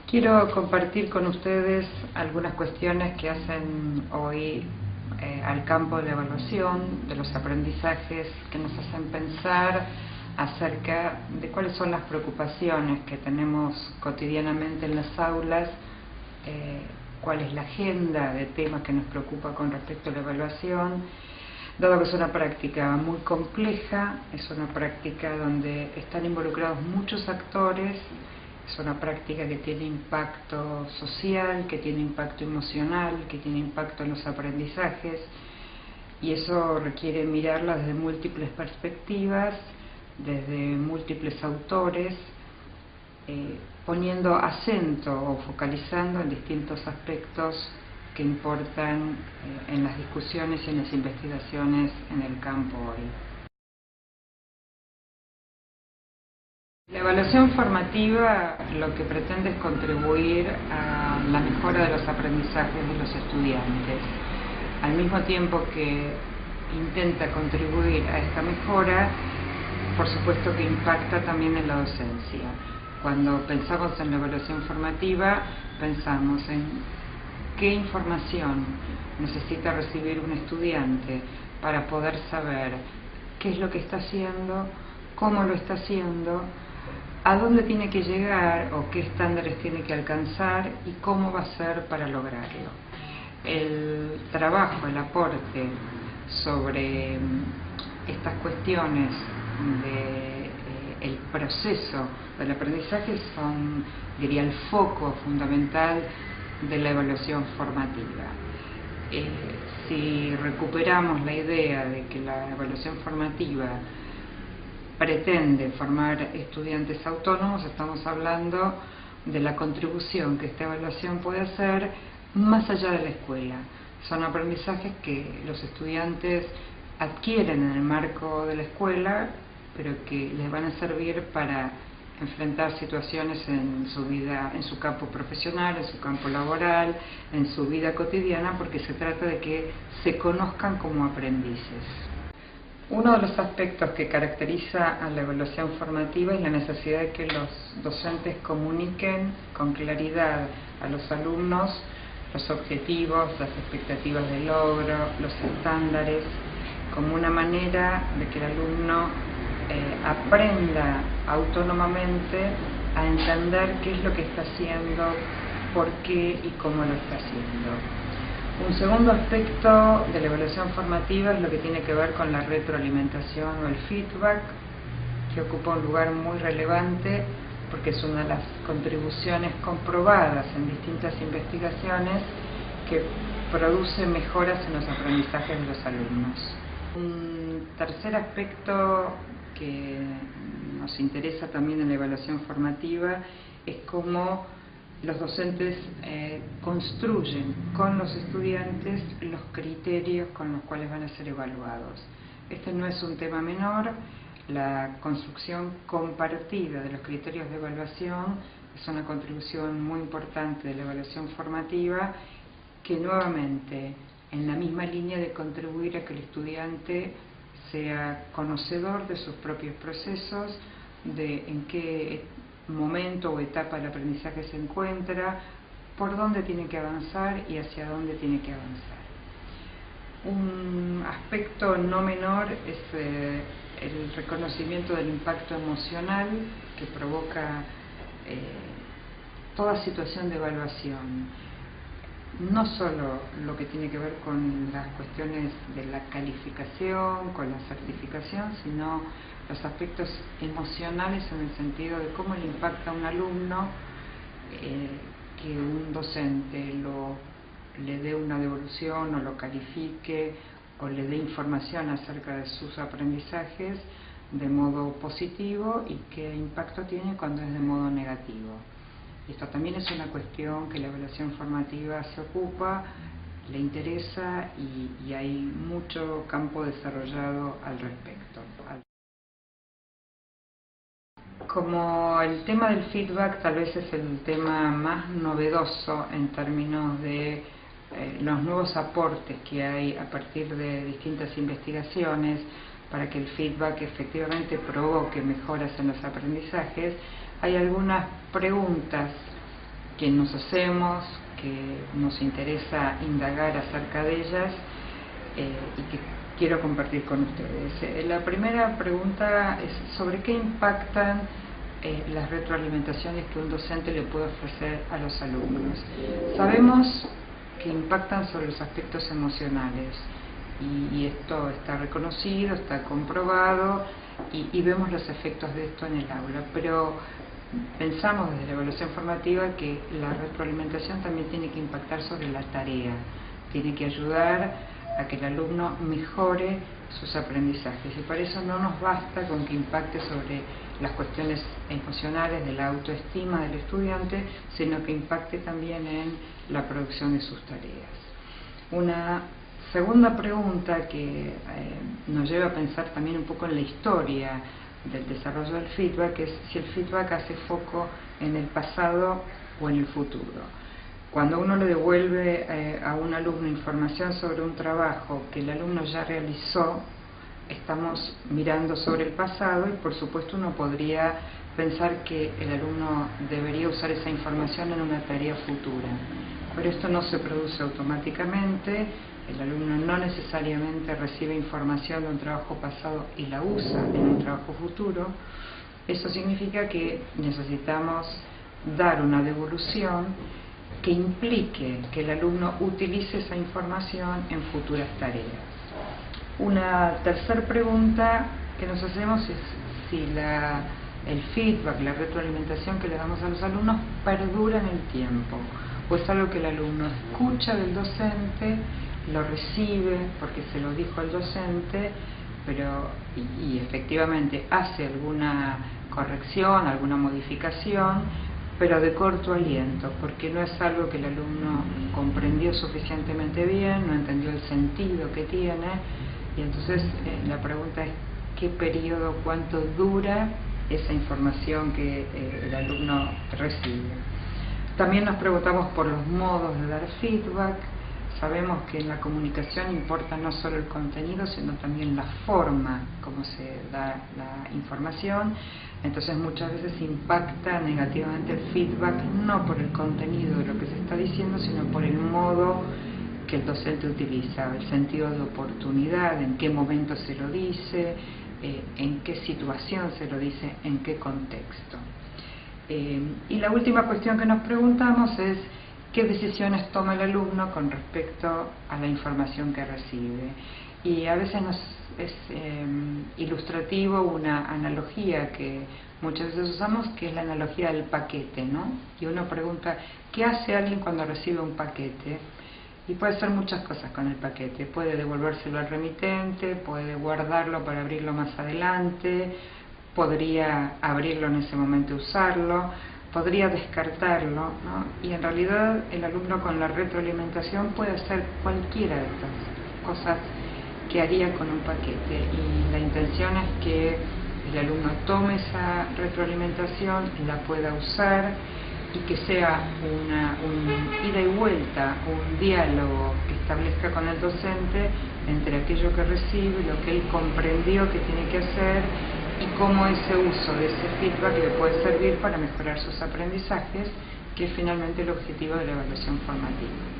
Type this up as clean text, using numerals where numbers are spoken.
Quiero compartir con ustedes algunas cuestiones que hacen hoy al campo de la evaluación, de los aprendizajes, que nos hacen pensar acerca de cuáles son las preocupaciones que tenemos cotidianamente en las aulas, cuál es la agenda de temas que nos preocupa con respecto a la evaluación, dado que es una práctica muy compleja, es una práctica donde están involucrados muchos actores. Es una práctica que tiene impacto social, que tiene impacto emocional, que tiene impacto en los aprendizajes, y eso requiere mirarla desde múltiples perspectivas, desde múltiples autores, poniendo acento o focalizando en distintos aspectos que importan en las discusiones y en las investigaciones en el campo hoy. La evaluación formativa lo que pretende es contribuir a la mejora de los aprendizajes de los estudiantes. Al mismo tiempo que intenta contribuir a esta mejora, por supuesto que impacta también en la docencia. Cuando pensamos en la evaluación formativa, pensamos en qué información necesita recibir un estudiante para poder saber qué es lo que está haciendo, cómo lo está haciendo, a dónde tiene que llegar o qué estándares tiene que alcanzar y cómo va a ser para lograrlo. El trabajo, el aporte sobre estas cuestiones del proceso del aprendizaje son, diría, el foco fundamental de la evaluación formativa. Si recuperamos la idea de que la evaluación formativa pretende formar estudiantes autónomos, estamos hablando de la contribución que esta evaluación puede hacer más allá de la escuela. Son aprendizajes que los estudiantes adquieren en el marco de la escuela, pero que les van a servir para enfrentar situaciones en su vida, en su campo profesional, en su campo laboral, en su vida cotidiana, porque se trata de que se conozcan como aprendices. Uno de los aspectos que caracteriza a la evaluación formativa es la necesidad de que los docentes comuniquen con claridad a los alumnos los objetivos, las expectativas de logro, los estándares, como una manera de que el alumno aprenda autónomamente a entender qué es lo que está haciendo, por qué y cómo lo está haciendo. Un segundo aspecto de la evaluación formativa es lo que tiene que ver con la retroalimentación o el feedback, que ocupa un lugar muy relevante porque es una de las contribuciones comprobadas en distintas investigaciones que produce mejoras en los aprendizajes de los alumnos. Un tercer aspecto que nos interesa también en la evaluación formativa es cómo los docentes construyen con los estudiantes los criterios con los cuales van a ser evaluados. Este no es un tema menor. La construcción compartida de los criterios de evaluación es una contribución muy importante de la evaluación formativa, que nuevamente en la misma línea de contribuir a que el estudiante sea conocedor de sus propios procesos, de en qué momento o etapa del aprendizaje se encuentra, por dónde tiene que avanzar y hacia dónde tiene que avanzar. Un aspecto no menor es el reconocimiento del impacto emocional que provoca toda situación de evaluación. No solo lo que tiene que ver con las cuestiones de la calificación, con la certificación, sino los aspectos emocionales en el sentido de cómo le impacta a un alumno que un docente le dé una devolución o lo califique o le dé información acerca de sus aprendizajes de modo positivo, y qué impacto tiene cuando es de modo negativo. Esto también es una cuestión que la evaluación formativa se ocupa, le interesa y hay mucho campo desarrollado al respecto. Como el tema del feedback tal vez es el tema más novedoso en términos de los nuevos aportes que hay a partir de distintas investigaciones para que el feedback efectivamente provoque mejoras en los aprendizajes, hay algunas preguntas quién nos hacemos, que nos interesa indagar acerca de ellas y que quiero compartir con ustedes. La primera pregunta es sobre qué impactan las retroalimentaciones que un docente le puede ofrecer a los alumnos. Sabemos que impactan sobre los aspectos emocionales y esto está reconocido, está comprobado y vemos los efectos de esto en el aula, pero pensamos desde la evaluación formativa que la retroalimentación también tiene que impactar sobre la tarea, tiene que ayudar a que el alumno mejore sus aprendizajes y para eso no nos basta con que impacte sobre las cuestiones emocionales de la autoestima del estudiante, sino que impacte también en la producción de sus tareas. Una segunda pregunta que nos lleva a pensar también un poco en la historia del desarrollo del feedback es si el feedback hace foco en el pasado o en el futuro. Cuando uno le devuelve a un alumno información sobre un trabajo que el alumno ya realizó, estamos mirando sobre el pasado y por supuesto uno podría pensar que el alumno debería usar esa información en una tarea futura. Pero esto no se produce automáticamente, el alumno no necesariamente recibe información de un trabajo pasado y la usa en un trabajo futuro. Eso significa que necesitamos dar una devolución que implique que el alumno utilice esa información en futuras tareas. Una tercera pregunta que nos hacemos es si el feedback, la retroalimentación que le damos a los alumnos perdura en el tiempo, o es algo que el alumno escucha del docente, lo recibe porque se lo dijo el docente, y efectivamente hace alguna corrección, alguna modificación, pero de corto aliento, porque no es algo que el alumno comprendió suficientemente bien, no entendió el sentido que tiene, y entonces la pregunta es qué periodo, cuánto dura esa información que el alumno recibe. También nos preguntamos por los modos de dar feedback. Sabemos que en la comunicación importa no solo el contenido, sino también la forma como se da la información. Entonces muchas veces impacta negativamente el feedback, no por el contenido de lo que se está diciendo, sino por el modo que el docente utiliza, el sentido de oportunidad, en qué momento se lo dice, en qué situación se lo dice, en qué contexto. Y la última cuestión que nos preguntamos es qué decisiones toma el alumno con respecto a la información que recibe. Y a veces nos es ilustrativo una analogía que muchas veces usamos, que es la analogía del paquete, ¿no? Y uno pregunta, ¿qué hace alguien cuando recibe un paquete? Y puede hacer muchas cosas con el paquete. Puede devolvérselo al remitente, puede guardarlo para abrirlo más adelante, podría abrirlo en ese momento y usarlo, podría descartarlo, ¿no? Y en realidad el alumno con la retroalimentación puede hacer cualquiera de estas cosas que haría con un paquete, y la intención es que el alumno tome esa retroalimentación, la pueda usar y que sea un ida y vuelta, un diálogo que establezca con el docente entre aquello que recibe, lo que él comprendió que tiene que hacer y cómo ese uso de ese feedback le puede servir para mejorar sus aprendizajes, que es finalmente el objetivo de la evaluación formativa.